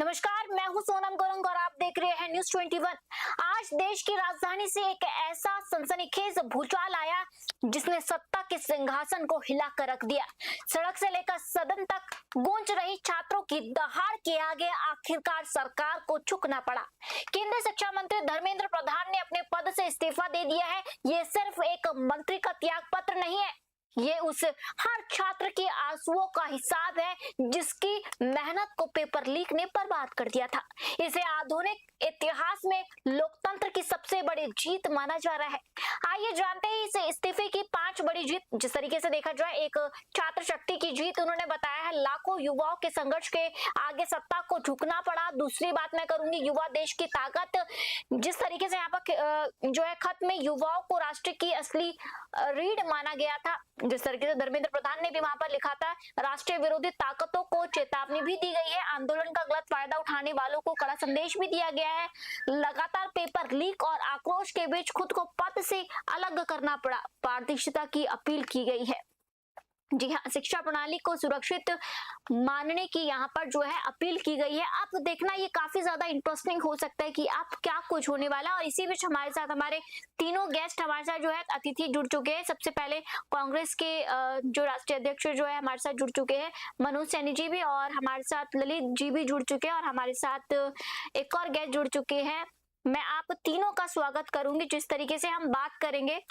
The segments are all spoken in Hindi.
नमस्कार, मैं हूं सोनम गोरंग और आप देख रहे हैं न्यूज 21। आज देश की राजधानी से एक ऐसा सनसनीखेज भूचाल आया जिसने सत्ता के सिंहासन को हिलाकर रख दिया। सड़क से लेकर सदन तक गूंज रही छात्रों की दहाड़ के आगे आखिरकार सरकार को झुकना पड़ा। केंद्रीय शिक्षा मंत्री धर्मेंद्र प्रधान ने अपने पद से इस्तीफा दे दिया है। ये सिर्फ एक मंत्री का त्याग पत्र नहीं है, ये उस हर छात्र के आंसुओं का हिसाब है जिसकी मेहनत को पेपर लीक ने बर्बाद कर दिया था। इसे आधुनिक इतिहास में लोकतंत्र की सबसे बड़ी जीत माना जा रहा है। आइए जानते हैं इस इस्तीफे की 5 बड़ी जीत। जिस तरीके से देखा जाए, एक छात्र शक्ति की जीत उन्होंने बताया है। लाखों युवाओं के संघर्ष के आगे सत्ता को झुकना पड़ा। दूसरी बात मैं करूंगी, युवा देश की ताकत। जिस तरीके से यहाँ पर जो है खत में युवाओं को राष्ट्र की असली रीढ़ माना गया था, जिस तरीके से धर्मेंद्र प्रधान ने भी वहां पर लिखा था, राष्ट्रीय विरोधी ताकतों को चेतावनी भी दी गई है। आंदोलन का गलत फायदा उठाने वालों को कड़ा संदेश भी दिया गया है। लगातार पेपर लीक और आक्रोश के बीच खुद को पद से अलग करना पड़ा। पारदर्शिता की अपील की गई है। जी हाँ, शिक्षा प्रणाली को सुरक्षित मानने की यहाँ पर जो है अपील की गई है। आप देखना, ये काफी ज्यादा इंटरेस्टिंग हो सकता है कि आप क्या कुछ होने वाला। और इसी बीच हमारे साथ हमारे तीनों गेस्ट हमारे साथ जो है अतिथि जुड़ चुके हैं। सबसे पहले कांग्रेस के जो राष्ट्रीय अध्यक्ष जो है हमारे साथ जुड़ चुके हैं, मनोज सैनी जी भी, और हमारे साथ ललित जी भी जुड़ चुके हैं, और हमारे साथ एक और गेस्ट जुड़ चुके हैं। मैं आप तीनों का स्वागत करूंगी। जिस तरीके से हम बात करेंगे,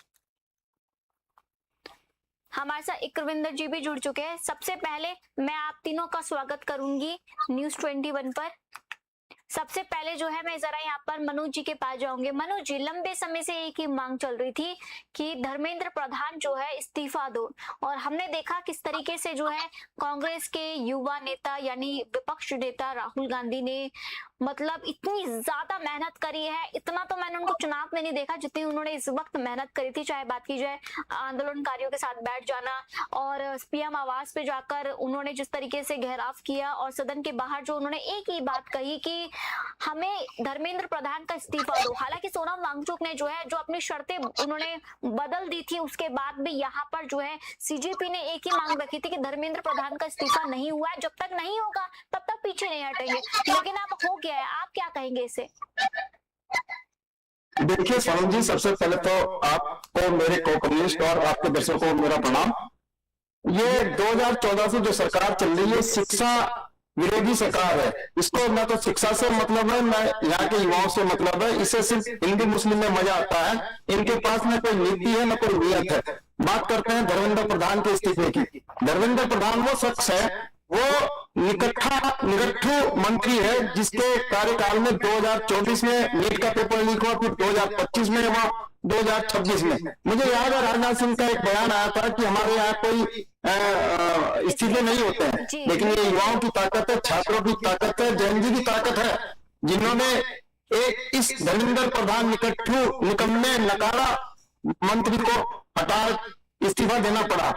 हमारे साथ इकरविंदर जी भी जुड़ चुके हैं। सबसे पहले मैं आप तीनों का स्वागत करूंगी न्यूज 21 पर। सबसे पहले जो है मैं जरा यहाँ पर मनोज जी के पास जाऊंगे। मनोज जी, लंबे समय से एक ही मांग चल रही थी कि धर्मेंद्र प्रधान जो है इस्तीफा दो, और हमने देखा किस तरीके से जो है कांग्रेस के युवा नेता यानी विपक्ष नेता राहुल गांधी ने मतलब इतनी ज्यादा मेहनत करी है। इतना तो मैंने उनको चुनाव में नहीं देखा जितनी उन्होंने इस वक्त मेहनत करी थी। चाहे बात की जाए आंदोलनकारियों के साथ बैठ जाना, और पीएम आवास पे जाकर उन्होंने जिस तरीके से घेराव किया, और सदन के बाहर जो उन्होंने एक ही बात कही कि हमें धर्मेंद्र प्रधान का इस्तीफा दो। हालांकि सोनम वांगचुक ने जो है जो अपनी शर्तें उन्होंने बदल दी थी, उसके बाद भी यहाँ पर जो है सीजेपी ने एक ही मांग रखी थी कि धर्मेंद्र प्रधान का इस्तीफा नहीं हुआ है। जब तक नहीं होगा तब तक पीछे नहीं हटेंगे, लेकिन अब हो गया है। आप क्या कहेंगे इसे? देखिए सोनम जी, सबसे पहले तो आपको, मेरे को कम्युनिस्ट और आपके दर्शकों को मेरा प्रणाम। ये 2014 से जो सरकार चल रही है, शिक्षा विरोधी सरकार है। इसको ना तो शिक्षा से मतलब है, ना यहाँ के युवाओं से मतलब है। इसे सिर्फ हिंदू मुस्लिम में मजा आता है। इनके पास ना कोई नीति है, ना कोई नीयत है। बात करते हैं धर्मेंद्र प्रधान के इस्तीफे की। धर्मेंद्र प्रधान वो शख्स है, वो निकट्ठू मंत्री है जिसके कार्यकाल में 2024 में नीट का पेपर लीक हुआ, फिर 2025 में हुआ, 2026 में। मुझे याद है राजनाथ सिंह का एक बयान आया था कि हमारे यहाँ कोई इस्तीफे नहीं होते हैं, लेकिन ये युवाओं की ताकत है, छात्रों की ताकत है, जैन जी की ताकत है, जिन्होंने एक इस धर्मेंद्र प्रधान निकट्ठू निकम्मे नकारा मंत्री को हटा इस्तीफा देना पड़ा।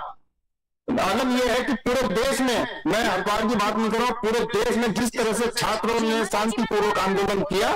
आलम यह है कि पूरे देश में, मैं हर बार की बात नहीं कर रहा हूँ, पूरे देश में जिस तरह से छात्रों ने शांतिपूर्वक आंदोलन किया,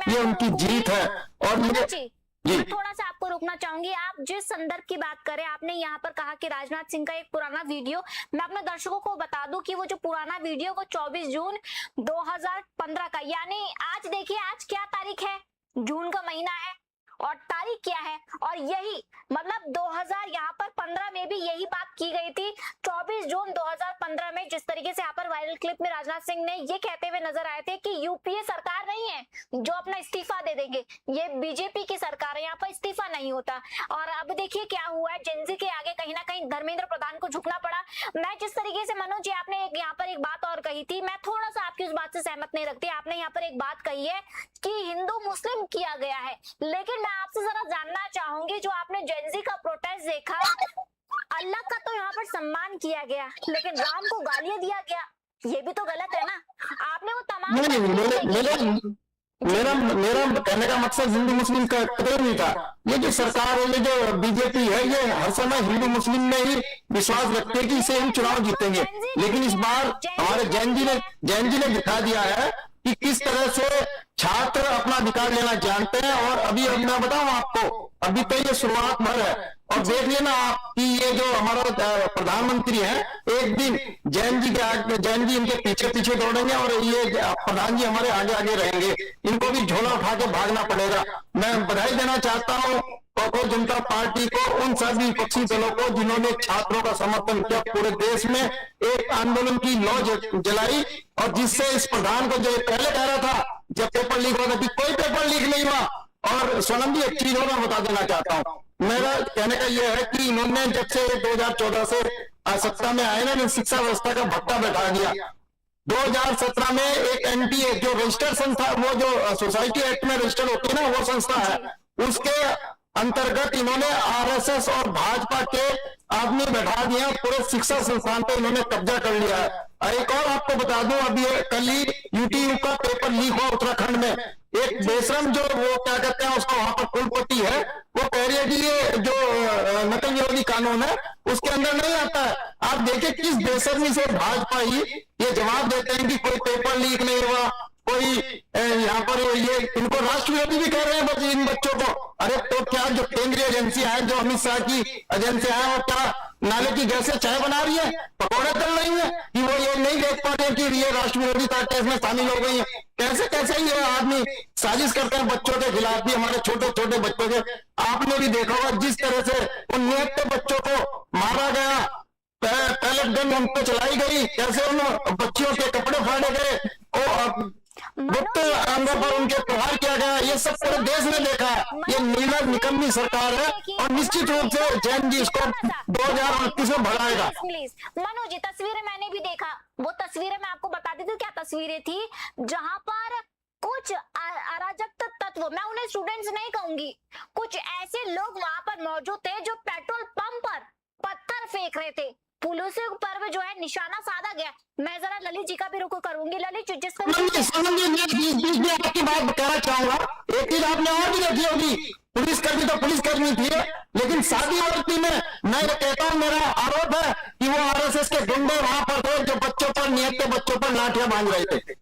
ये उनकी जीत है। और मुझे मैं थोड़ा सा आपको रोकना चाहूंगी। आप जिस संदर्भ की बात करें, आपने यहाँ पर कहा कि राजनाथ सिंह का एक पुराना वीडियो, मैं अपने दर्शकों को बता दूं कि वो जो पुराना वीडियो वो 24 जून 2015 का, यानी आज देखिए आज क्या तारीख है, जून का महीना है, और तारीख क्या है, और यही मतलब 2000 यहाँ पर 15 में भी यही बात की गई थी। 24 जून 2015 में जिस तरीके से यहाँ पर वायरल क्लिप में राजनाथ सिंह ने ये कहते हुए नजर आए थे कि यूपीए सरकार नहीं है जो अपना इस्तीफा दे देंगे, ये बीजेपी की सरकार है, यहाँ पर इस्तीफा नहीं होता। और अब देखिए क्या हुआ है, जेनजी के आगे कहीं ना कहीं धर्मेंद्र प्रधान को झुकना पड़ा। मैं जिस तरीके से, मनोज जी आपने यहाँ पर एक बात और कही थी, मैं थोड़ा सा आपकी उस बात से सहमत नहीं रखती। आपने यहाँ पर एक बात कही है कि हिंदू मुस्लिम किया गया है, लेकिन मैं आपसे जरा जानना चाहूंगी, जो आपने जेनजी का प्रोटेस्ट देखा, अल्लाह का तो यहाँ पर सम्मान किया गया, लेकिन राम को गालियां दिया गया, ये भी तो गलत है ना? आपने वो तमाम मेरा कहने का मकसद हिंदू मुस्लिम का कदर नहीं था। ये जो सरकार है, ये जो बीजेपी है, ये हर समय हिंदू मुस्लिम में ही विश्वास रखते हैं कि इसे हम चुनाव जीतेंगे। लेकिन इस बार हमारे जैन जी ने दिखा दिया है कि किस तरह से छात्र अपना अधिकार लेना जानते हैं। और अभी अब मैं बताऊं आपको, अभी तो ये शुरुआत भर है, और देख लेना आप कि ये जो हमारा प्रधानमंत्री है, एक दिन जैन जी के आगे, जैन जी इनके पीछे पीछे दौड़ेंगे और ये प्रधान जी हमारे आगे आगे रहेंगे। इनको भी झोला उठा के भागना पड़ेगा। मैं बधाई देना चाहता हूँ कांग्रेस जनता पार्टी को, उन सभी विपक्षी दलों को जिन्होंने छात्रों का समर्थन किया, पूरे देश में एक आंदोलन की लौ जलाई, और जिससे इस प्रधान को जो पहले कह रहा था जब पेपर लीक होगा कि कोई पेपर लीक नहीं हुआ। और सोनम जी, एक चीज और मैं बता देना चाहता हूँ, मेरा कहने का यह है कि इन्होंने जब से 2014 से सत्ता में आए ना, शिक्षा व्यवस्था का भत्ता बैठा दिया। 2017 में एक एनटीए जो रजिस्टर्ड संस्था, वो जो सोसाइटी एक्ट में रजिस्टर्ड होती है ना, वो संस्था है, उसके अंतर्गत इन्होंने आरएसएस और भाजपा के आदमी बैठा दिए, पूरे शिक्षा संस्थान पे इन्होंने कब्जा कर लिया है। एक और आपको बता दूं, अभी कल ही यूटीयू का पेपर लीक हुआ उत्तराखंड में। एक बेशरम जो वो क्या कहते हैं उसका, वहां पर कुलपति है, वो कह रही है कि ये जो नकल विरोधी कानून है उसके अंदर नहीं आता है। आप देखिए किस बेशर्मी से भाजपा ही ये जवाब देते हैं कि कोई पेपर लीक नहीं हुआ, कोई यहाँ पर ये इनको राष्ट्र विरोधी भी कह रहे हैं बस इन बच्चों को। अरे तो क्या जो केंद्रीय एजेंसियां हैं, जो अमित शाह की एजेंसियां हैं, वो क्या नाले की गैस से चाय बना रही है, पकौड़े तल रही है, कि वो ये नहीं देख पाते कि ये राष्ट्र विरोधिता केस में शामिल हो गई है? कैसे कैसे ये आदमी साजिश करते हैं बच्चों के खिलाफ भी, हमारे छोटे छोटे बच्चों के। आपने भी देखा होगा जिस तरह से उन निहत्थे बच्चों को मारा गया, पैलेट गन उन पर चलाई गई, कैसे उन बच्चियों के कपड़े फाड़े गए और गुप्त अंगों पर उनके प्रहार किया गया, ये सब पूरे देश ने देखा है। ये नीलम निकम्मी सरकार है, और निश्चित रूप से जैन जी इसको 2029 में बढ़ाएगा। मनु जी, तस्वीरें मैंने भी देखा, वो तस्वीरें मैं आपको बता देती हूँ क्या तस्वीरें थी, जहां पर कुछ अराजक तत्व, मैं उन्हें स्टूडेंट्स नहीं कहूंगी, कुछ ऐसे लोग वहां पर मौजूद थे जो पेट्रोल पंप पर पत्थर फेंक रहे थे, पुलिस पर जो है निशाना साधा गया। मैं जरा ललित जी का भी रुको करूंगी। ललित जी, जिस आपकी बात कहना चाहूंगा, एक चीज आपने और भी देखी होगी, पुलिसकर्मी तो पुलिसकर्मी थी, लेकिन शादी औरती में मैं कहता हूँ, मेरा आरोप है कि वो आरएसएस के गुंडे वहां पर थे जो बच्चों पर, निहत्थे बच्चों पर लाठियां बांध रहे थे।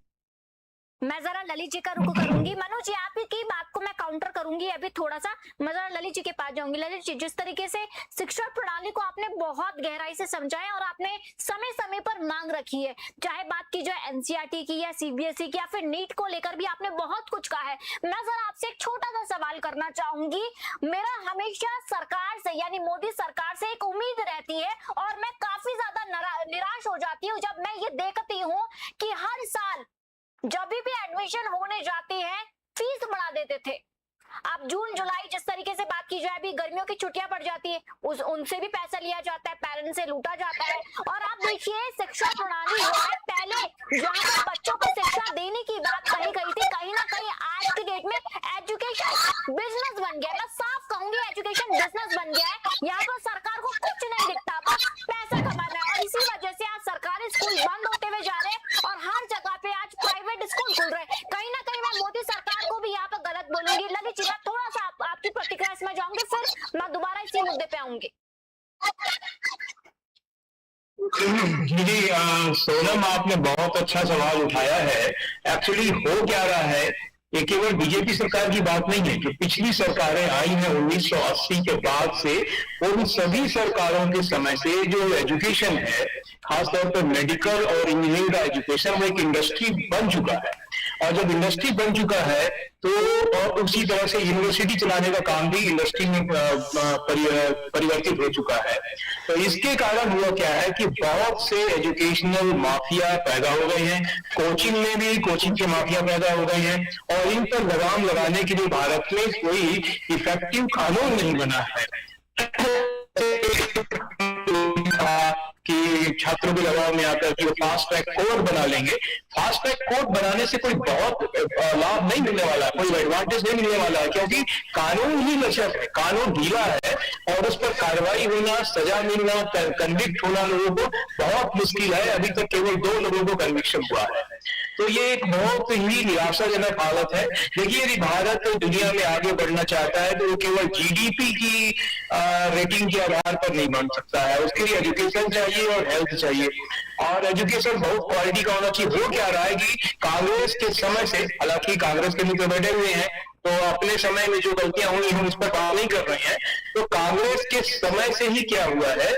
मैं जरा ललित जी का रुको करूंगी। मनोज जी, आपकी बात को मैं काउंटर करूंगी अभी थोड़ा सा। मैं जरा ललित जी के पास जाऊंगी। ललित जी, जिस तरीके से शिक्षा प्रणाली को आपने बहुत गहराई से समझा है और आपने समय समय पर मांग रखी है, चाहे बात की जाए एनसीईआरटी की या सीबीएसई की या फिर नीट को लेकर भी आपने बहुत कुछ कहा है। मैं जरा आपसे एक छोटा सा सवाल करना चाहूंगी। मेरा हमेशा सरकार से, यानी मोदी सरकार से एक उम्मीद रहती है, और मैं काफी ज्यादा निराश हो जाती हूँ जब मैं ये देखती हूँ कि हर साल जब भी एडमिशन होने जाती है फीस बढ़ा देते थे। अब जून जुलाई जिस तरीके से बात की जाए, अभी गर्मियों की छुट्टियां पड़ जाती है, उनसे भी पैसा लिया जाता है, पेरेंट्स से लूटा जाता है। और आप देखिए शिक्षा प्रणाली जो है, पहले जहां पर बच्चों को शिक्षा देने की बात कही गई थी, कहीं ना कहीं आज की डेट में एजुकेशन बिजनेस बन गया। मैं साफ कहूंगी एजुकेशन बिजनेस बन गया है। यहाँ पर सरकार को कुछ नहीं दिखता, बस पैसा कमाना है। और इसी वजह से आज सरकारी स्कूल बंद होते हुए जा रहे हैं और हर जगह पे आज प्राइवेट स्कूल खुल रहे हैं। कहीं ना कहीं मैं मोदी सरकार को भी यहाँ पर गलत बोलूंगी। ललित जी, मैं थोड़ा सा आपकी प्रतिक्रिया इसमें जाऊंगी, फिर मैं दोबारा इसी मुद्दे पे आऊंगी। जी सोनम, आपने बहुत अच्छा सवाल उठाया है। एक्चुअली हो क्या रहा है, ये केवल बीजेपी सरकार की बात नहीं है। जो पिछली सरकारें आई हैं 1980 के बाद से, उन सभी सरकारों के समय से जो एजुकेशन है, खासतौर पर मेडिकल और इंजीनियरिंग का एजुकेशन, वो एक इंडस्ट्री बन चुका है। और जब इंडस्ट्री बन चुका है तो और उसी तरह से यूनिवर्सिटी चलाने का काम भी इंडस्ट्री में परिवर्तित हो चुका है। तो इसके कारण हुआ क्या है कि बहुत से एजुकेशनल माफिया पैदा हो गए हैं, कोचिंग में भी कोचिंग के माफिया पैदा हो गए हैं, और इन पर लगाम लगाने के लिए भारत में कोई इफेक्टिव कानून नहीं बना है कि छात्रों के दबाव में आकर कि वो फास्ट ट्रैक कोड बना लेंगे। फास्ट ट्रैक कोड बनाने से कोई बहुत लाभ नहीं मिलने वाला है, कोई एडवांटेज नहीं मिलने वाला है, क्योंकि कानून ही लचक है, कानून ढीला है, और उस पर कार्रवाई होना, सजा मिलना, कन्विक्ट होना लोगों को बहुत मुश्किल है। अभी तक केवल 2 लोगों को कन्विक्शन हुआ है। तो ये एक बहुत ही निराशाजनक हालत है। देखिए, यदि भारत दुनिया में आगे बढ़ना चाहता है तो वो केवल जीडीपी की रेटिंग के आधार पर नहीं बन सकता है। उसके लिए एजुकेशन चाहिए और हेल्थ चाहिए, और एजुकेशन बहुत क्वालिटी का होना चाहिए। हो क्या रहा है कि कांग्रेस के समय से, हालांकि कांग्रेस के नीचे बैठे हुए हैं तो अपने समय में जो गलतियां हुई हम उस पर बात नहीं कर रहे हैं, तो कांग्रेस के समय से ही क्या हुआ है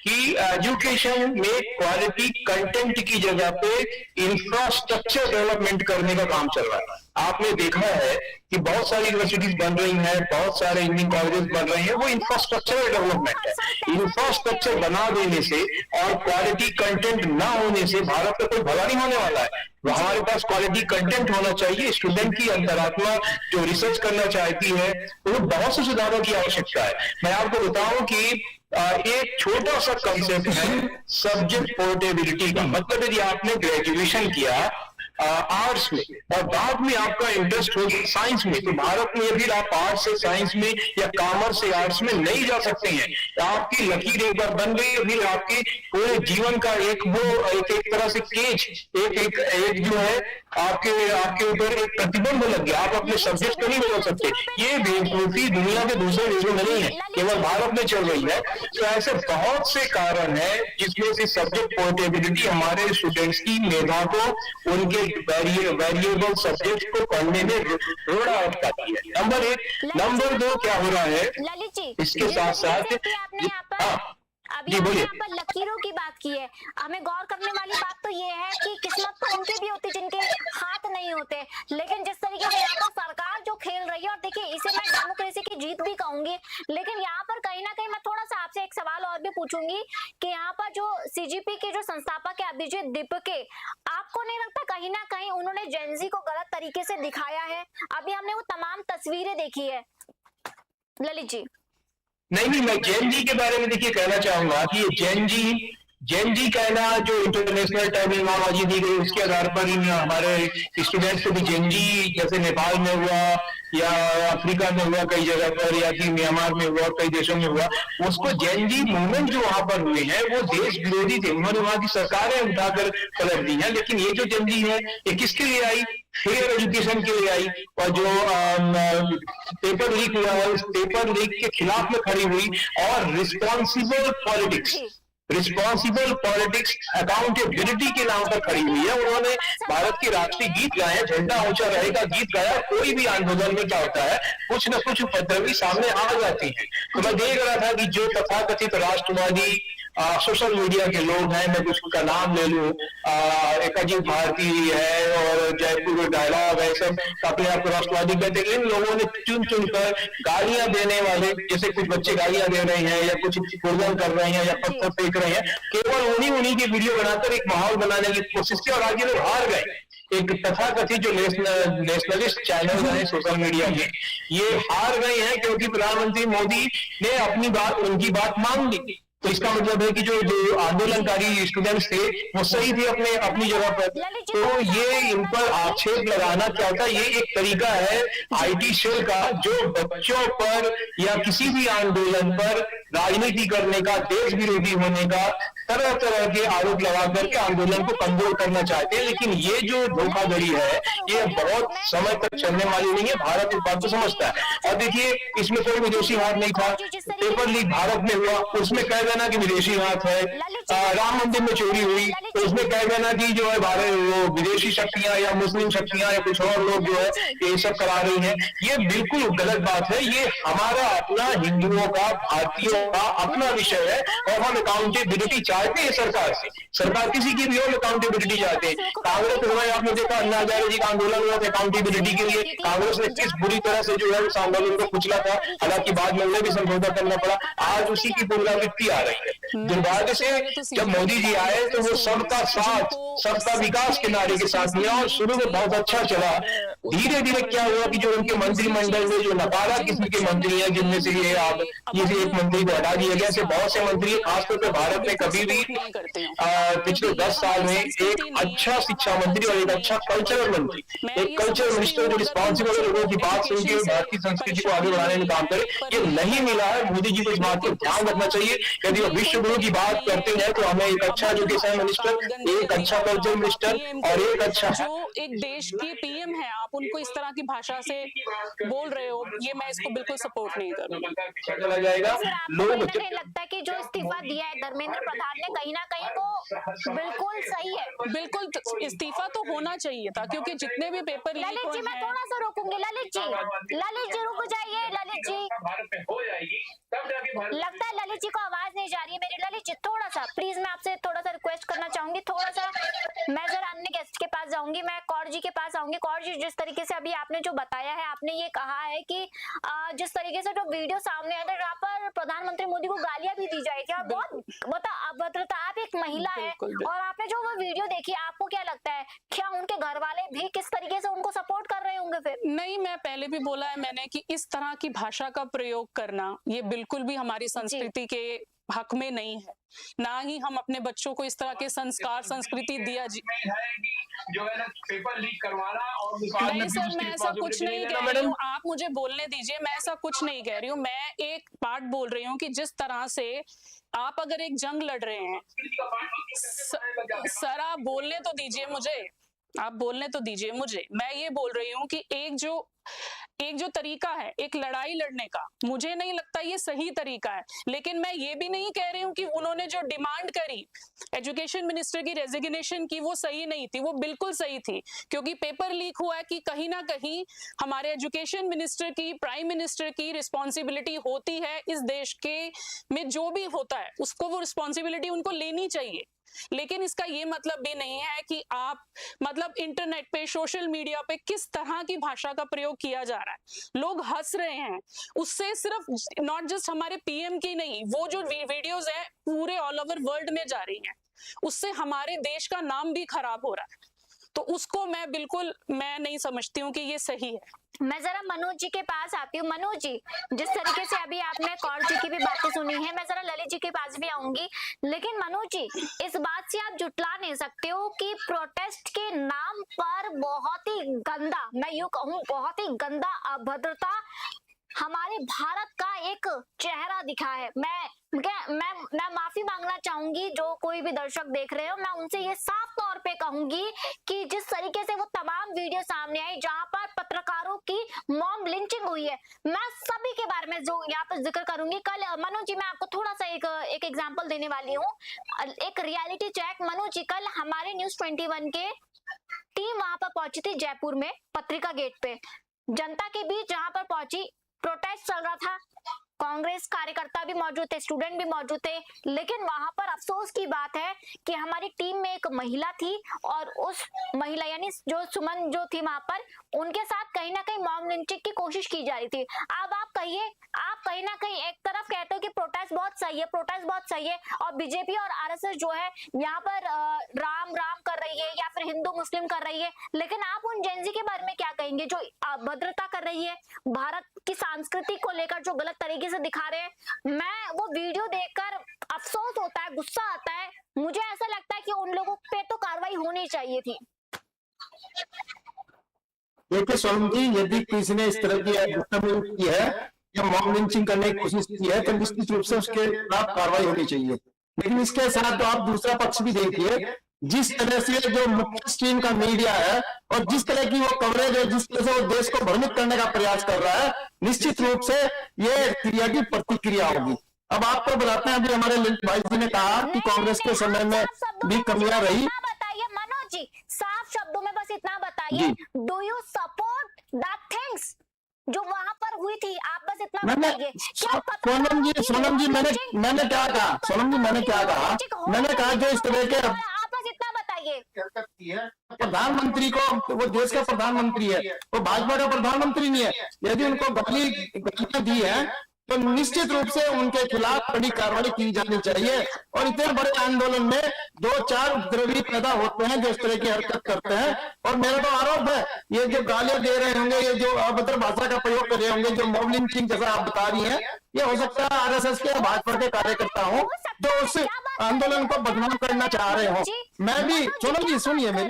कि एजुकेशन में क्वालिटी कंटेंट की जगह पे इंफ्रास्ट्रक्चर डेवलपमेंट करने का काम चल रहा है। आपने देखा है कि बहुत सारी यूनिवर्सिटीज बन रही हैं, बहुत सारे इंजीनियरिंग कॉलेजेस बन रहे हैं, वो इंफ्रास्ट्रक्चर डेवलपमेंट है। इंफ्रास्ट्रक्चर बना देने से और क्वालिटी कंटेंट ना होने से भारत का कोई भला नहीं होने वाला है। हमारे पास क्वालिटी कंटेंट होना चाहिए। स्टूडेंट की अंतरात्मा जो रिसर्च करना चाहती है, तो बहुत से सुधारों की आवश्यकता है। मैं आपको बताऊं कि एक छोटा सा कंसेप्ट है सब्जेक्ट पोर्टेबिलिटी का। मतलब यदि आपने ग्रेजुएशन किया आर्ट्स में और बाद में आपका इंटरेस्ट हो साइंस में, तो भारत में फिर आप आर्ट्स से साइंस में या कॉमर्स से आर्ट्स में नहीं जा सकते हैं। आपकी लकीर एक बार बन गई, फिर आपके पूरे जीवन का एक तरह से केज, एक जो है आपके ऊपर एक प्रतिबंध लग गया। आप अपने सब्जेक्ट को नहीं बदल सकते। ये बेवकूफी दुनिया के दूसरे देशों में नहीं है, केवल भारत में चल रही है। तो ऐसे बहुत से कारण है जिसमें से सब्जेक्ट पोर्टेबिलिटी हमारे स्टूडेंट्स की मेधा को, उनके वेरिएबल सब्जेक्ट को पढ़ने में रोड़ा अटकाती है। नंबर 1। नंबर 2 क्या हो रहा है ललित जी, इसके साथ साथ अभी आपने यहाँ पर लकीरों की बात की है। हमें गौर करने वाली बात तो ये है कि किस्मत तो उनके भी होती जिनके हाथ नहीं होते, लेकिन जिस तरीके से यहाँ पर सरकार जो खेल रही है, और देखिए इसे मैं डेमोक्रेसी की जीत भी कहूंगी, लेकिन यहाँ पर कहीं ना कहीं मैं थोड़ा सा आपसे एक सवाल और भी पूछूंगी कि यहाँ पर जो सीजीपी के जो संस्थापक है अभिजीत दीपके, आपको नहीं लगता कहीं ना कहीं उन्होंने जेनजी को गलत तरीके से दिखाया है? अभी हमने वो तमाम तस्वीरें देखी है। ललित जी। नहीं, मैं जैन जी के बारे में देखिए कहना चाहूंगा कि जैन जी कहना जो इंटरनेशनल टर्मिनोलॉजी दी गई उसके आधार पर ही हमारे स्टूडेंट्स को भी जैन जी, जैसे नेपाल में हुआ या अफ्रीका में हुआ कई जगह पर, या फिर म्यांमार में हुआ, कई देशों में हुआ, उसको जैन जी मूवमेंट जो वहां पर हुए हैं वो देश विरोधी थे। उन्होंने वहां की सरकारें उठाकर पलट दी हैं। लेकिन ये जो जैन जी है ये किसके लिए आई? फेयर एजुकेशन के लिए आई। और जो पेपर लीक हुआ है उस पेपर लीक के खिलाफ में खड़ी हुई, और रिस्पॉन्सिबल पॉलिटिक्स अकाउंटेबिलिटी के नाम पर खड़ी हुई है। उन्होंने भारत के राष्ट्रीय गीत गाए, झंडा ऊंचा रहेगा गीत गाया। कोई भी आंदोलन में क्या होता है, कुछ न कुछ उपद्रवी सामने आ जाती है। तो मैं देख रहा था कि जो तथाकथित राष्ट्रवादी सोशल मीडिया के लोग हैं, मैं कुछ का नाम ले लूं, एक अजीत भारती है और जयपुर डायलॉग है, सब अपने आप को राष्ट्रवादी कहते हैं। इन लोगों ने चुन कर गालियां देने वाले, जैसे कुछ बच्चे गालियां दे रहे हैं या कुछ कुर्बान कर रहे हैं या पत्थर फेंक रहे हैं, केवल उन्हीं की वीडियो बनाकर एक माहौल बनाने की कोशिश की और आगे लोग हार गए। एक तथाकथित जो नेशनलिस्ट चैनल है सोशल मीडिया में, ये हार गए हैं क्योंकि प्रधानमंत्री मोदी ने उनकी बात मान ली। तो इसका मतलब है कि जो आंदोलनकारी स्टूडेंट्स थे वो सही थे अपनी जगह पर। तो ये इन पर आक्षेप लगाना क्या था, ये एक तरीका है आईटी सेल का, जो बच्चों पर या किसी भी आंदोलन पर राजनीति करने का, देश विरोधी होने का तरह तरह के आरोप लगा करके आंदोलन को कमजोर करना चाहते हैं। लेकिन ये जो धोखाधड़ी है ये बहुत समय तक चलने वाली नहीं है। भारत इस बात को समझता है। और देखिए, इसमें कोई विदेशी हाथ नहीं था। पेपर लीक भारत में हुआ, उसमें कह देना कि विदेशी हाथ है। राम मंदिर में चोरी हुई तो उसमें कह देना कि जो है भारत वो विदेशी शक्तियां या मुस्लिम शक्तियां या कुछ और लोग जो है ये सब करा रही हैं। ये बिल्कुल गलत बात है। ये हमारा अपना हिंदुओं का, भारतीयों का अपना विषय है और हम अकाउंटेबिलिटी चाहते हैं सरकार से। सरकार किसी की भी हो, अकाउंटेबिलिटी चाहते हैं। कांग्रेस में आपने देखा अन्ना हजारे जी का आंदोलन हुआ था अकाउंटेबिलिटी के लिए। कांग्रेस ने किस बुरी तरह से जो है उस आंदोलन को कुचला था, हालांकि बाद में उन्हें भी समझौता करना पड़ा। आज उसी की पुनरावृत्ति आ रही है। दुर्भाग्य से जब मोदी जी आए तो वो सबका साथ, सबका विकास के नारे के साथ दिया और शुरू में बहुत अच्छा चला। धीरे धीरे क्या हुआ कि जो उनके मंत्रिमंडल में जो नकारा किस्म के मंत्री हैं, जिनमें से ये आप किसी एक मंत्री को हटा दिया गया, ऐसे बहुत से मंत्री खासतौर पर भारत में कभी भी पिछले 10 साल में एक अच्छा शिक्षा मंत्री और एक अच्छा कल्चरल मंत्री, एक कल्चरल मिनिस्टर जो रिस्पॉन्सिबल है, लोगों की बात सुन के भारतीय संस्कृति को आगे बढ़ाने में काम करे, ये नहीं मिला है। मोदी जी को इस बात को ध्यान रखना चाहिए। यदि वो विश्व गुरु की बात करते हैं तो हमें एक अच्छा एजुकेशन मिनिस्टर, एक अच्छा कल्चरल मिनिस्टर और एक अच्छा जो एक देश के पीएम है, आप उनको इस तरह की भाषा से बोल रहे हो, ये मैं इसको बिल्कुल सपोर्ट नहीं करूंगा। चला जाएगा। सर, आपको लोग कहीं ना कहीं लगता है कि जो इस्तीफा दिया है धर्मेंद्र प्रधान ने, कहीं ना कहीं वो बिल्कुल सही है? बिल्कुल इस्तीफा तो होना चाहिए था, क्योंकि जितने भी पेपर लीक ललित जी, हुए मैं हैं। थोड़ा सा रोकूंगी। ललित जी रुक जाइए। ललित जी, लगता है ललित जी को आवाज नहीं जा रही है मेरी। ललित जी थोड़ा सा प्लीज, मैं आपसे थोड़ा सा रिक्वेस्ट करना चाहूंगी, थोड़ा सा। मैं जरा अन्य गेस्ट के पास जाऊंगी, मैं कौर जी के पास आऊंगी। कौर जी, जिस तरीके से अभी आपने जो बताया है, आपने ये कहा है कि जिस तरीके से जो वीडियो सामने आया था जहाँ पर प्रधानमंत्री मोदी को गालियां भी दी जाए, क्या बहुत अभद्रता। आप एक महिला है और आपने जो वो वीडियो देखी, आपको क्या लगता है, क्या उनके घर वाले भी किस तरीके से उनको सपोर्ट कर रहे होंगे फिर? नहीं, मैं पहले भी बोला है मैंने कि इस तरह की भाषा का प्रयोग करना ये बिल्कुल भी हमारी संस्कृति के हक में नहीं है। ना ही हम अपने बच्चों को इस तरह के संस्कार संस्कृति दिया जो है ना पेपर लीक करवाना और नहीं सर, मैं ऐसा कुछ नहीं कह रही हूँ, आप मुझे बोलने दीजिए। मैं ऐसा कुछ नहीं कह रही हूँ, मैं एक बात बोल रही हूँ कि जिस तरह से आप अगर एक जंग लड़ रहे हैं सर, आप बोलने तो दीजिए मुझे, आप बोलने तो दीजिए मुझे। मैं ये बोल रही हूँ कि एक जो तरीका है एक लड़ाई लड़ने का, मुझे नहीं लगता ये सही तरीका है। लेकिन मैं ये भी नहीं कह रही हूँ कि उन्होंने जो डिमांड करी एजुकेशन मिनिस्टर की रेजिग्नेशन की, वो सही नहीं थी, वो बिल्कुल सही थी। क्योंकि पेपर लीक हुआ है कि कहीं ना कहीं हमारे एजुकेशन मिनिस्टर की, प्राइम मिनिस्टर की रिस्पॉन्सिबिलिटी होती है इस देश के में जो भी होता है उसको वो रिस्पॉन्सिबिलिटी उनको लेनी चाहिए। लेकिन इसका ये मतलब भी नहीं है कि आप मतलब इंटरनेट पे, सोशल मीडिया पे किस तरह की भाषा का प्रयोग किया जा रहा है। लोग हंस रहे हैं उससे, सिर्फ नॉट जस्ट हमारे पीएम की नहीं, वो जो वीडियोस है पूरे ऑल ओवर वर्ल्ड में जा रही हैं, उससे हमारे देश का नाम भी खराब हो रहा है। तो उसको मैं नहीं समझती हूँ कि ये सही है। मैं जरा मनोज जी के पास आती हूँ। मनोज जी, जिस तरीके से अभी आपने कौर जी की भी बातें सुनी है, मैं जरा ललित जी के पास भी आऊंगी। लेकिन मनोज जी, इस बात से आप जुटला नहीं सकते हो कि प्रोटेस्ट के नाम पर बहुत ही गंदा, मैं यूं कहूँ बहुत ही गंदा अभद्रता हमारे भारत का एक चेहरा दिखा है। मैं माफी मांगना चाहूंगी, जो कोई भी दर्शक देख रहे हो, मैं उनसे ये साफ तौर पे कहूंगी कि जिस तरीके से वो तमाम वीडियो सामने आई जहां पर पत्रकारों की मॉब लिंचिंग हुई है, मैं सभी के बारे में जो यहाँ पर जिक्र करूंगी। कल मनोज जी, मैं आपको थोड़ा सा एक एग्जाम्पल देने वाली हूँ, एक रियलिटी चेक। मनोज जी, कल हमारे न्यूज 21 के टीम वहां पर पहुंची थी जयपुर में, पत्रिका गेट पे, जनता के बीच जहां पर पहुंची, प्रोटेस्ट चल रहा था, कांग्रेस कार्यकर्ता भी मौजूद थे, स्टूडेंट भी मौजूद थे। लेकिन वहां पर अफसोस की बात है कि हमारी टीम में एक महिला थी और उस महिला यानी जो सुमन जो थी वहां पर, उनके साथ कहीं ना कहीं मॉब लिंचिंग की कोशिश की जा रही थी। अब आप कहिए, आप कहीं ना कहीं एक तरफ कहते हो कि प्रोटेस्ट बहुत सही है, प्रोटेस्ट बहुत सही है, और बीजेपी और आरएसएस जो है यहाँ पर राम राम कर रही है या फिर हिंदू मुस्लिम कर रही है, लेकिन आप उन जेनजी के बारे में क्या कहेंगे जो अभद्रता कर रही है, भारत की संस्कृति को लेकर जो गलत तरीके से दिखा रहे हैं? मैं वो वीडियो देखकर अफसोस होता है, गुस्सा आता है, मुझे ऐसा लगता है कि उन लोगों पे तो कार्रवाई होनी चाहिए थी। देखिए सोनम जी, यदि किसी ने इस तरह की गुस्ताखोरी की है या मॉब लिंचिंग करने की कोशिश की है तो निश्चित रूप से उसके खिलाफ कार्रवाई होनी चाहिए। लेकिन इसके साथ तो आप दूसरा पक्ष भी देखिए, जिस तरह से जो मुख्य स्ट्रीम का मीडिया है और जिस तरह की वो कवरेज है, जिस तरह से वो देश को भ्रमित करने का प्रयास कर रहा है, निश्चित रूप से ये क्रिया की प्रतिक्रिया होगी। अब आपको बताते हैं, अभी हमारे ललित भाई जी ने कहा कि कांग्रेस के समय में भी कमियां रही। बताइए मनोज जी, साफ शब्दों में बस इतना बताइए, do you support that things जो वहां पर हुई थी? आप बस इतना बताइए। सोनम जी मैंने क्या कहा? सोनम जी मैंने क्या कहा? मैंने कहा जो इस तरह के, आप बस इतना बताइए। प्रधानमंत्री को, वो देश का प्रधानमंत्री है, वो भाजपा का प्रधानमंत्री नहीं है। यदि उनको गालियां दी है तो निश्चित रूप से उनके खिलाफ कड़ी कार्रवाई की जानी चाहिए। और इतने बड़े आंदोलन में 2-4 उपद्रवी पैदा होते हैं जो इस तरह की हरकत करते हैं। और मेरा तो आरोप है, ये जो गालियां दे रहे होंगे, ये जो अभद्र भाषा का प्रयोग कर रहे होंगे, जो मॉब लिंचिंग जैसा आप बता रही हैं, ये हो सकता है आरएसएस के भाजपा के कार्यकर्ता हो जो उस आंदोलन को बदनाम करना चाह रहे हो। मैं भी, सोनम जी सुनिए मेरी,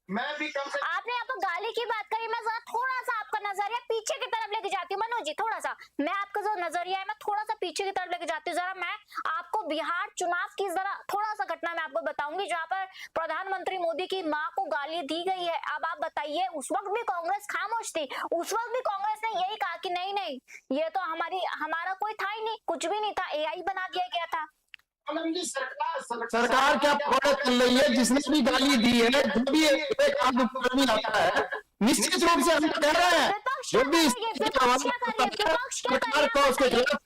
मैं भी कम से आपने यहाँ पर गाली की बात करी, मैं जरा थोड़ा सा आपका नजरिया पीछे की तरफ लेके जाती हूँ। मनोज जी थोड़ा सा, मैं आपका जो नजरिया है मैं थोड़ा सा पीछे की तरफ लेके जाती हूँ। जरा मैं आपको बिहार चुनाव की जरा थोड़ा सा घटना मैं आपको बताऊंगी जहाँ पर प्रधानमंत्री मोदी की माँ को गाली दी गई है। अब आप बताइए, उस वक्त भी कांग्रेस खामोश थी, उस वक्त भी कांग्रेस ने यही कहा कि नहीं नहीं ये तो हमारा कोई था ही नहीं, कुछ भी नहीं था, एआई बना दिया गया था। सरकार क्या पकड़ चल रही है? जिसने भी गाली दी है, जो भी एक आंदोलन आता है, निश्चित रूप से हम कह रहे हैं जो भी सरकार को उसके खिलाफ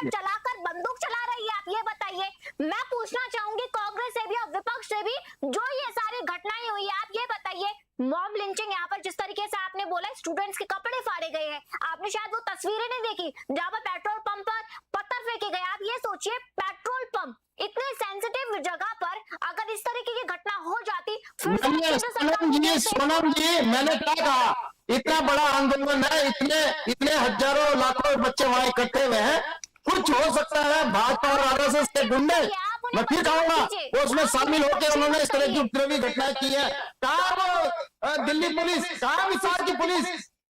चलाकर बंदूक चला रही है। आप ये बताइए, मैं पूछना चाहूंगी कांग्रेस से भी और विपक्ष से भी, जो ये सारी घटनाएं हुई है, आप ये बताइए मॉब लिंचिंग यहाँ पर जिस तरीके से आपने बोला स्टूडेंट्स के कपड़े फाड़े गए हैं, आपने शायद वो तस्वीरें नहीं देखी जहाँ पर पेट्रोल पंप पर पत्थर फेंके गए। आप ये सोचिए, पेट्रोल पंप इतने सेंसिटिव जगह पर अगर इस तरीके की घटना हो जाती, सोनम जी मैंने क्या कहा, इतना बड़ा आंदोलन है, इतने हजारों लाखों बच्चे वहां इकट्ठे हुए हैं, कुछ हो सकता है भाजपा और आरएसएस के गुंडे, मैं फिर कहूंगा, वो उसमें शामिल होकर उन्होंने इस तरह की उपद्रवी घटनाएं की है। कहा वो दिल्ली पुलिस, कहा विशाल की पुलिस,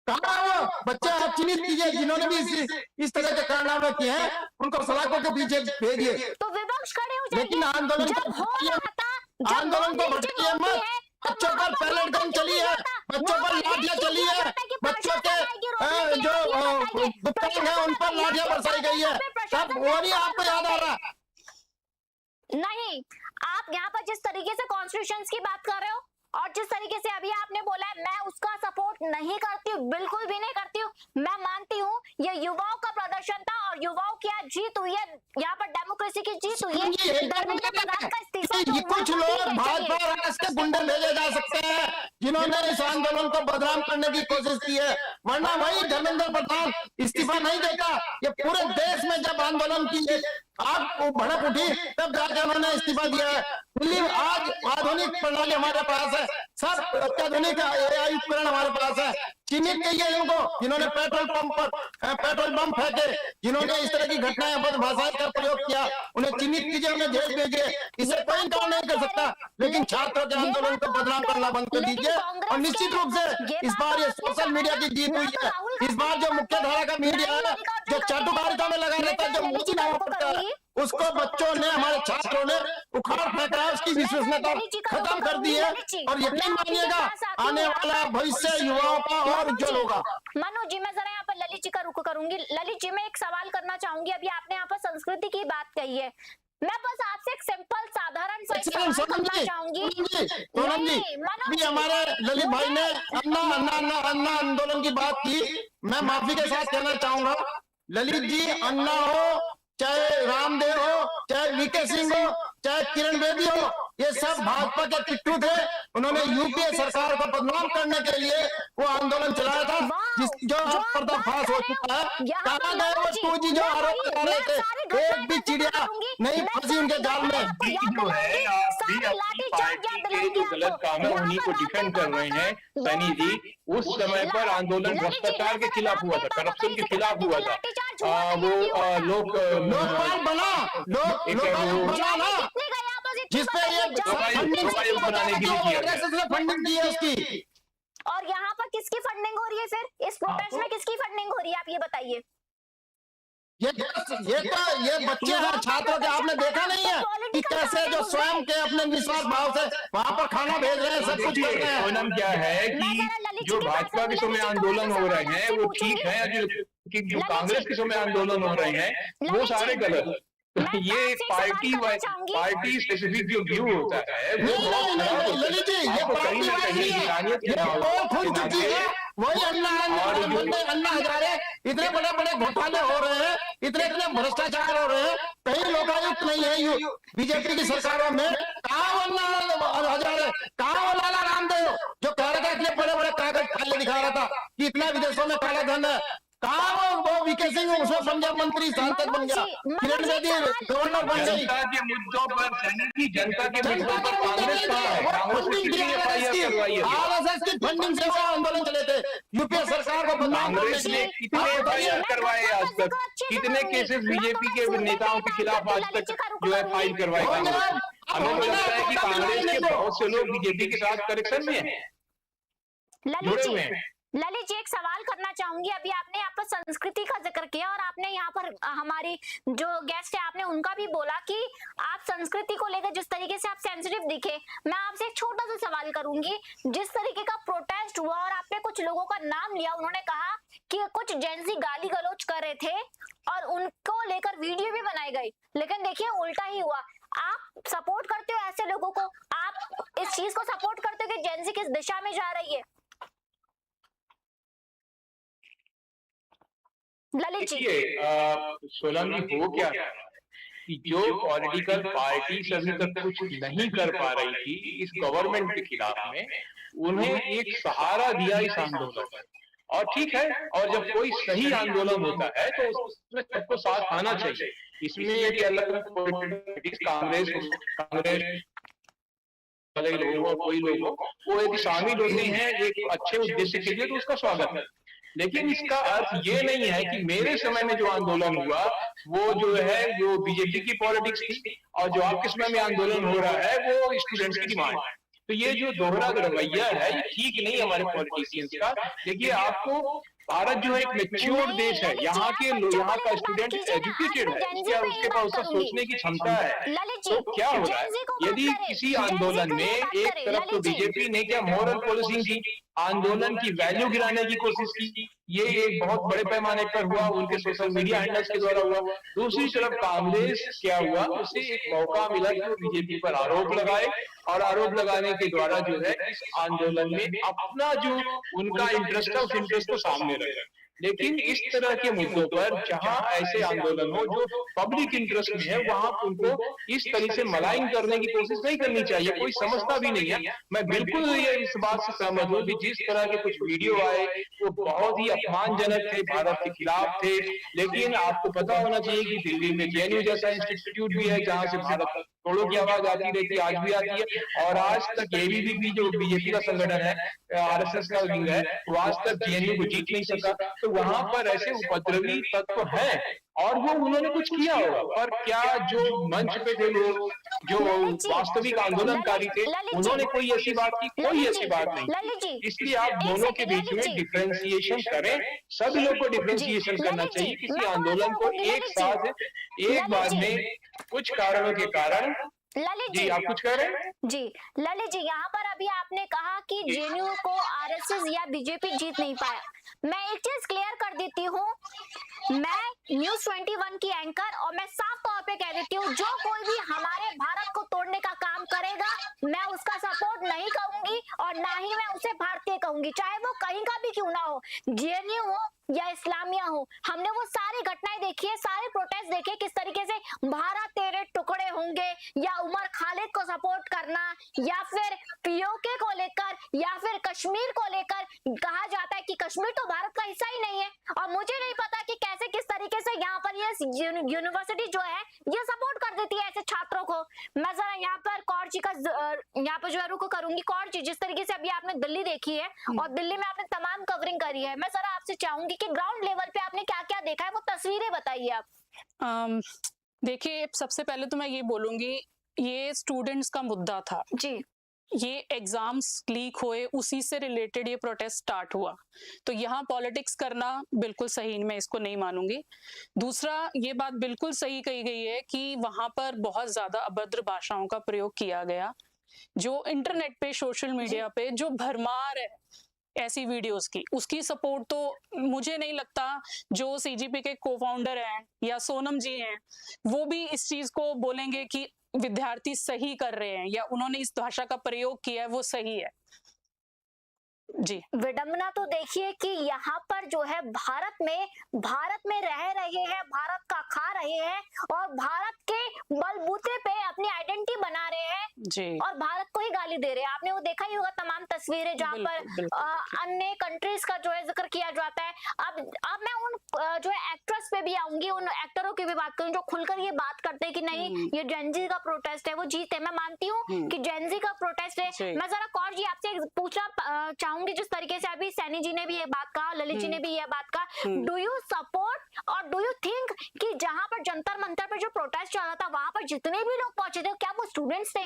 कहा वो बच्चे आप चिन्हित कीजिए जिन्होंने भी इस तरह के कारनामे किए हैं, उनको सलाखों के पीछे भेजिए। तो विपक्ष खड़े हो जाइए। लेकिन आंदोलन को भटकिए मत, बच्चों पर पैलेट गन चली है, बच्चों पर लाठियां चली है, बच्चों के जो दिव्यांग है उन पर लाठियां बरसाई गई है, सब वो नहीं आपको याद आ रहा? नहीं, आप यहाँ पर जिस तरीके से कॉन्स्टिट्यूशन की बात कर रहे हो और जिस तरीके से अभी आपने बोला है, मैं उसका सपोर्ट नहीं करती हूँ, बिल्कुल भी नहीं करती हूँ। मैं मानती हूँ ये युवाओं का प्रदर्शन था और युवाओं की आज जीत हुई है, यहाँ पर डेमोक्रेसी की जीत हुई है। धर्मेंद्र प्रधान का इस्तीफा ये कुछ लोग भाजपा और आरएसएस के गुंडे भेजे जा सकते हैं जिन्होंने इस आंदोलन को बदनाम करने की कोशिश की है, वरना वही धर्मेंद्र प्रधान इस्तीफा नहीं देता। ये पूरे देश में जब आंदोलन की आग भड़क उठी तब जाकर उन्होंने इस्तीफा दिया है। दिल्ली आज आधुनिक प्रणाली हमारे पास है, सब अत्याधुनिक एआई उपकरण हमारे पास है, चिन्हित कीजिए इनको जिन्होंने पेट्रोल पंप पर पेट्रोल बम फेंके, जिन्होंने इस तरह की घटनाएं भाषाएं का प्रयोग किया, उन्हें चिन्हित कीजिए, उन्हें जेल भेजिए। इसे कोई इंकार नहीं कर सकता, लेकिन छात्रों के आंदोलन को बदनाम करना बंद कर दीजिए। और निश्चित रूप से इस बार ये सोशल मीडिया की जीत हुई है। इस बार जो मुख्य धारा का मीडिया है, जो चाटुकारिता में लगा रहता है, जो मोदी नाम पड़ता है, उसको बच्चों ने, हमारे छात्रों ने उखाड़ फेंका है, उसकी विश्वसनीयता खत्म कर दी है। और यकीन मानिएगा आने वाला भविष्य युवाओं का और उज्जवल होगा। मनोज जी, मैं जरा यहाँ पर ललित जी का रुख करूंगी। ललित जी, मैं एक सवाल करना चाहूंगी। अभी आपने यहाँ पर संस्कृति की बात कही है, मैं बस आपसे एक सिंपल साधारण सा सवाल करना चाहूंगी। सोनम जी, अभी हमारे ललित भाई ने अन्ना आंदोलन की बात की, मैं माफी के साथ कहना चाहूंगा, ललित जी, अन्ना हो, चाहे रामदेव हो, चाहे वीके सिंह हो, चाहे किरण बेदी हो, ये सब भाजपा के पिट्ठू थे। उन्होंने यूपीए सरकार को बदनाम करने के लिए वो आंदोलन चलाया था, जो पर्दाफाश हो चुका है। कहाँ गए वो टूजी जो आरोप लगा रहे थे? एक भी चिड़िया नहीं फंसी उनके जाल में। जो है आप भी अपनी पार्टी के जो गलत काम है उन्हीं को डिफेंड कर रहे हैं। सैनी जी, उस समय पर आंदोलन भ्रष्टाचार के खिलाफ हुआ था, करप्शन के खिलाफ हुआ था। वो लोकपाल बना ना, जिसपे ये बनाने के लिए फंडिंग की है उसकी। और यहाँ पर किसकी फंडिंग हो रही है फिर? इस प्रोटेस्ट में किसकी फंडिंग हो रही है, आप ये बताइए। ये बच्चे हैं, छात्रों के, आपने देखा नहीं है कि कैसे जो स्वयं के अपने निस्वार्थ भाव से वहां पर खाना भेज रहे हैं, सब कुछ कर रहे हैं। सोनम, क्या है कि जो भाजपा के समय आंदोलन हो रहे हैं वो ठीक है, जो कांग्रेस के समय आंदोलन हो रहे हैं वो सारे गलत। ये एक पार्टी स्पेसिफिक जो व्यू होता है वो ललित जी, ये पार्टी खुल चुकी है। वही अन्ना हजारे, इतने बड़े बड़े घोटाले हो रहे हैं, इतने भ्रष्टाचार हो रहे हैं, कहीं लोकायुक्त नहीं है बीजेपी की सरकारों में। कहाँ अन्ना हजारे, कहाँ वो लाला रामदेव जो कह रहा था, इतने बड़े बड़े कागज फाइलें दिखा रहा था कि इतना विदेशों में काला धन है। कहाँ वो वीके सिंह हूँ, उसमें पंजाब मंत्री सांसद बन गया, किरण बेदी गवर्नर बन गई। जनता के मुद्दों पर सैनिक जनता के मुद्दों पर कांग्रेस कहाँ है? कांग्रेस ने कितनी FIR करवाई है? आरएसएस की फंडिंग से वो आंदोलन चले थे यूपीए सरकार को बदनाम करने कांग्रेस के ने लिए। कितने FIR करवाए आज तक? कितने केसेस बीजेपी के नेताओं के खिलाफ आज तक जो है फाइल करवाए कांग्रेस ने? हमें तो लगता है कि कांग्रेस के बहुत से लोग बीजेपी के साथ कनेक्शन में हैं, जुड़े हुए हैं। ललित जी, एक सवाल करना चाहूंगी। अभी आपने यहाँ पर संस्कृति का जिक्र किया और आपने यहाँ पर हमारी जो गेस्ट है आपने उनका भी बोला कि आप संस्कृति को लेकर जिस तरीके से आप सेंसिटिव दिखे। मैं आपसे एक छोटा सा सवाल करूंगी। जिस तरीके का प्रोटेस्ट हुआ और आपने कुछ लोगों का नाम लिया, उन्होंने कहा कि कुछ जेंजी गाली गलौज कर रहे थे और उनको लेकर वीडियो भी बनाई गई, लेकिन देखिए उल्टा ही हुआ। आप सपोर्ट करते हो ऐसे लोगों को? आप इस चीज को सपोर्ट करते हो कि जेंजी किस दिशा में जा रही है? ललित जी, सोलम जी, हो क्या रहा है कि जो पॉलिटिकल पार्टी अभी तक कुछ नहीं कर पा रही थी इस गवर्नमेंट के खिलाफ में, उन्हें एक सहारा दिया इस आंदोलन में। और ठीक है, और जब कोई सही आंदोलन होता है तो उसमें सबको साथ आना चाहिए। इसमें ये अलग अलग कांग्रेस वाले लोग और कोई लोग वो यदि शामिल होते हैं एक अच्छे उद्देश्य के लिए तो उसका स्वागत है। लेकिन इसका अर्थ ये नहीं है कि मेरे समय में जो आंदोलन हुआ वो जो है वो बीजेपी की पॉलिटिक्स थी और जो आपके समय में आंदोलन हो रहा है वो स्टूडेंट्स की डिमांड है। तो ये जो दोहरा रवैया है ये ठीक नहीं हमारे पॉलिटिशियंस का। देखिए, आपको भारत जो एक मैच्योर देश है, यहाँ का स्टूडेंट एजुकेटेड है, क्या उसके पास उसका सोचने की क्षमता है। तो क्या हो रहा है यदि किसी आंदोलन में एक तरफ तो बीजेपी ने क्या मॉरल पॉलिसिंग की, आंदोलन की वैल्यू गिराने की कोशिश की, ये एक बहुत बड़े पैमाने पर हुआ, उनके सोशल मीडिया हैंडल्स के द्वारा हुआ। दूसरी तरफ कांग्रेस क्या हुआ, उसे एक मौका मिला कि वो बीजेपी पर आरोप लगाए और आरोप लगाने के द्वारा जो है इस आंदोलन में अपना जो उनका इंटरेस्ट है उस इंटरेस्ट को सामने रखे। लेकिन इस तरह के मुद्दों पर जहां ऐसे आंदोलन हो जो पब्लिक इंटरेस्ट में है, वहां उनको इस तरह से मलाइन करने की कोशिश नहीं करनी चाहिए। कोई समझता भी नहीं है। मैं बिल्कुल ये इस बात से सहमत हूँ कि जिस तरह के कुछ वीडियो आए वो बहुत ही अपमानजनक थे, भारत के खिलाफ थे। लेकिन आपको पता होना चाहिए कि दिल्ली में JNU जैसा इंस्टीट्यूट भी है जहां से भारत तोड़ों की आवाज आती रहती है, आज भी आती है। और आज तक ABVP भी जो बीजेपी का संगठन है, RSS का विंग है, वो आज तक JNU को जीत नहीं सका। तो वहां पर ऐसे उपद्रवी तत्व हैं और वो उन्होंने कुछ किया होगा, पर क्या जो मंच पे थे लोग, जो वास्तविक आंदोलनकारी थे, उन्होंने कोई ऐसी बात की? कोई ऐसी बात नहीं। इसलिए आप दोनों के बीच में डिफरेंशिएशन करें। सभी लोग को डिफरेंशिएशन करना चाहिए। किसी आंदोलन को एक साथ एक बार में कुछ कारणों के कारण। ललित जी, आप कुछ कह रहे हैं? जी ललित जी, यहाँ पर अभी आपने कहा कि JNU को RSS या बीजेपी जीत नहीं पाया। मैं एक चीज क्लियर कर देती हूँ, मैं News 21 की एंकर और मैं साफ तौर पे कह देती हूँ, जो कोई भी हमारे भारत को तोड़ने का काम करेगा मैं उसका सपोर्ट नहीं करूंगी और ना ही मैं उसे भारतीय कहूंगी, चाहे वो कहीं का भी क्यों ना हो, JNU हो या इस्लामिया हो। हमने वो सारी घटनाएं देखी है, सारे प्रोटेस्ट देखे किस तरीके से भारत तेरे टुकड़े होंगे या उमर खालिद को सपोर्ट करना या फिर POK को लेकर या फिर कश्मीर को लेकर कहा जाता है कि कश्मीर तो भारत का हिस्सा ही नहीं है। और मुझे नहीं पता कि कैसे किस तरीके से यहाँ पर ये यूनिवर्सिटी जो है ये सपोर्ट कर देती है ऐसे छात्रों को। मैं जरा यहाँ पर कौर जी का यहाँ पर जो है रुको करूंगी। कौर जी, जिस तरीके से अभी आपने दिल्ली देखी है और दिल्ली में आपने तमाम कवरिंग करी है, मैं जरा आपसे चाहूंगी कि ग्राउंड लेवल पे आपने क्या क्या देखा है वो तस्वीरें बताइए आप। देखिए, सबसे पहले तो मैं ये बोलूंगी, ये स्टूडेंट्स का मुद्दा था जी। ये एग्जाम्स लीक हुए उसी से रिलेटेड ये प्रोटेस्ट स्टार्ट हुआ, तो यहाँ पॉलिटिक्स करना बिल्कुल सही, मैं इसको नहीं मानूंगी। दूसरा, ये बात बिल्कुल सही कही गई है कि वहां पर बहुत ज्यादा अभद्र भाषाओं का प्रयोग किया गया, जो इंटरनेट पे सोशल मीडिया पे जो भरमार है ऐसी वीडियोस की, उसकी सपोर्ट तो मुझे नहीं लगता जो CGP के को-फाउंडर हैं या सोनम जी हैं वो भी इस चीज को बोलेंगे कि विद्यार्थी सही कर रहे हैं या उन्होंने इस भाषा का प्रयोग किया है वो सही है। जी, विडंबना तो देखिए कि यहाँ पर जो है भारत में रह रहे हैं, भारत का खा रहे हैं और भारत के बलबूते पे अपनी आइडेंटिटी बना रहे हैं जी, और भारत को ही गाली दे रहे हैं। आपने वो देखा ही होगा तमाम तस्वीरें जहाँ पर अन्य कंट्रीज का जो है जिक्र किया जाता है। अब मैं उन जो है एक्ट्रेस एक्टर्स पे भी आऊंगी, उन एक्टरों की भी बात करूं जो खुलकर ये बात करते हैं कि नहीं ये जेनजी का प्रोटेस्ट है, वो जीत है। मैं मानती हूँ कि जेनजी का प्रोटेस्ट है। मैं जरा कौर जी आपसे पूछना चाहूंगी, जिस तरीके से अभी सैनी जी ने भी ये बात कहा, ललित जी ने भी ये बात कहा, डू यू सपोर्ट और डू यू थिंक कि जहां पर जंतर मंतर पर जो प्रोटेस्ट चल रहा था वहां पर जितने भी लोग पहुंचे थे क्या वो स्टूडेंट्स थे?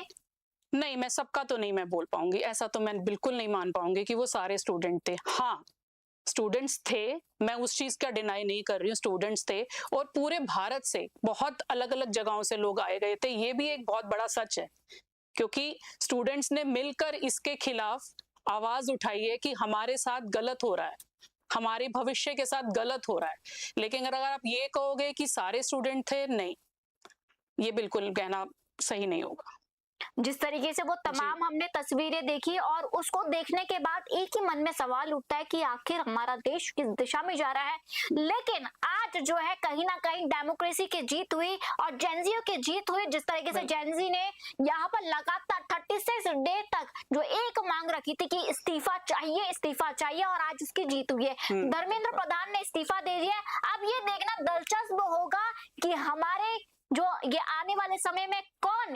नहीं, मैं सबका तो नहीं मैं बोल पाऊंगी, ऐसा तो मैं बिल्कुल नहीं मान पाऊंगी कि वो सारे स्टूडेंट थे। हाँ, स्टूडेंट्स थे, मैं उस चीज का डिनाई नहीं कर रही हूँ, स्टूडेंट्स थे और पूरे भारत से बहुत अलग अलग जगहों से लोग आए गए थे। ये भी एक बहुत बड़ा सच है, क्योंकि स्टूडेंट्स ने मिलकर इसके खिलाफ आवाज उठाई है कि हमारे साथ गलत हो रहा है, हमारे भविष्य के साथ गलत हो रहा है। लेकिन अगर आप ये कहोगे कि सारे स्टूडेंट थे, नहीं, ये बिल्कुल कहना सही नहीं होगा। जिस तरीके से वो तमाम हमने तस्वीरें देखी और उसको देखने के बाद एक ही मन में सवाल उठता है कि आखिर हमारा देश किस दिशा में जा रहा है। लेकिन आज जो है कहीं ना कहीं डेमोक्रेसी की जीत हुई और जेनजियों की जीत हुई। जिस तरीके से जेनजी ने यहाँ पर लगातार 36 डे तक जो एक मांग रखी थी कि इस्तीफा चाहिए और आज उसकी जीत हुई है। धर्मेंद्र प्रधान ने इस्तीफा दे दिया। अब ये देखना दिलचस्प होगा कि हमारे जो ये आने वाले समय में कौन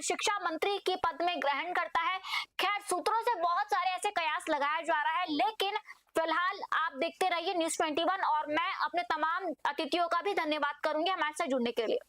शिक्षा मंत्री के पद में ग्रहण करता है। खैर, सूत्रों से बहुत सारे ऐसे कयास लगाया जा रहा है, लेकिन फिलहाल आप देखते रहिए न्यूज़ 21 और मैं अपने तमाम अतिथियों का भी धन्यवाद करूंगी हमारे साथ जुड़ने के लिए।